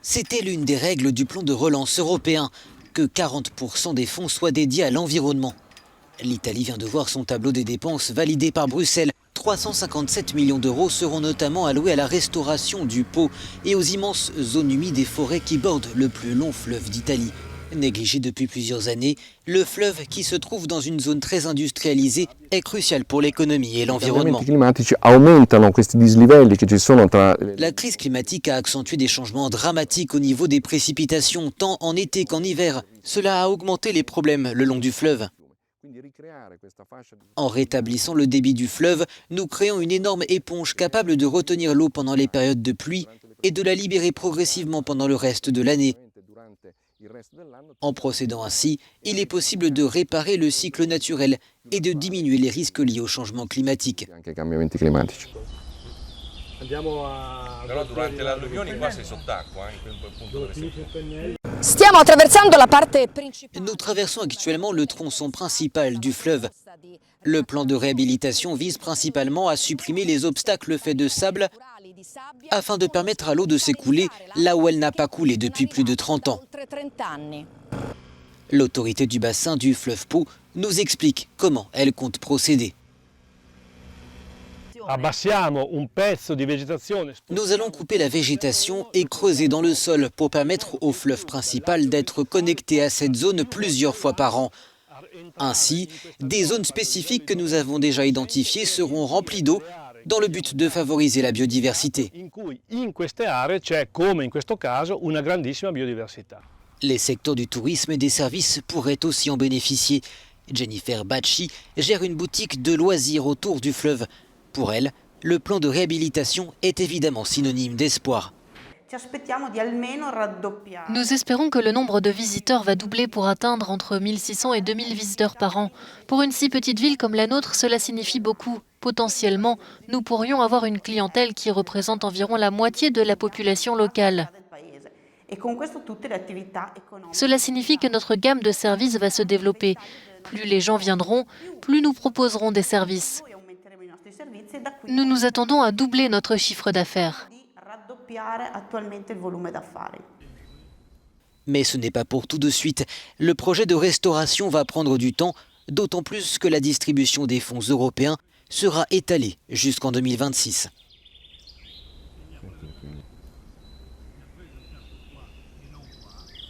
C'était l'une des règles du plan de relance européen, que 40% des fonds soient dédiés à l'environnement. L'Italie vient de voir son tableau des dépenses validé par Bruxelles. 357 millions d'euros seront notamment alloués à la restauration du Pô et aux immenses zones humides et forêts qui bordent le plus long fleuve d'Italie. Négligé depuis plusieurs années, le fleuve, qui se trouve dans une zone très industrialisée, est crucial pour l'économie et l'environnement. La crise climatique a accentué des changements dramatiques au niveau des précipitations, tant en été qu'en hiver. Cela a augmenté les problèmes le long du fleuve. En rétablissant le débit du fleuve, nous créons une énorme éponge capable de retenir l'eau pendant les périodes de pluie et de la libérer progressivement pendant le reste de l'année. En procédant ainsi, il est possible de réparer le cycle naturel et de diminuer les risques liés au changement climatique. Però durante le alluvioni qua sei sott'acqua, in quel punto dove sei. Stiamo attraversando la parte principale. Nous traversons actuellement le tronçon principal du fleuve. Le plan de réhabilitation vise principalement à supprimer les obstacles faits de sable afin de permettre à l'eau de s'écouler là où elle n'a pas coulé depuis plus de 30 ans. L'autorité du bassin du fleuve Pô nous explique comment elle compte procéder. Nous allons couper la végétation et creuser dans le sol pour permettre au fleuve principal d'être connecté à cette zone plusieurs fois par an. Ainsi, des zones spécifiques que nous avons déjà identifiées seront remplies d'eau dans le but de favoriser la biodiversité. Les secteurs du tourisme et des services pourraient aussi en bénéficier. Jennifer Bacci gère une boutique de loisirs autour du fleuve. Pour elle, le plan de réhabilitation est évidemment synonyme d'espoir. Nous espérons que le nombre de visiteurs va doubler pour atteindre entre 1600 et 2000 visiteurs par an. Pour une si petite ville comme la nôtre, cela signifie beaucoup. Potentiellement, nous pourrions avoir une clientèle qui représente environ la moitié de la population locale. Cela signifie que notre gamme de services va se développer. Plus les gens viendront, plus nous proposerons des services. Nous nous attendons à doubler notre chiffre d'affaires. Mais ce n'est pas pour tout de suite. Le projet de restauration va prendre du temps, d'autant plus que la distribution des fonds européens sera étalée jusqu'en 2026.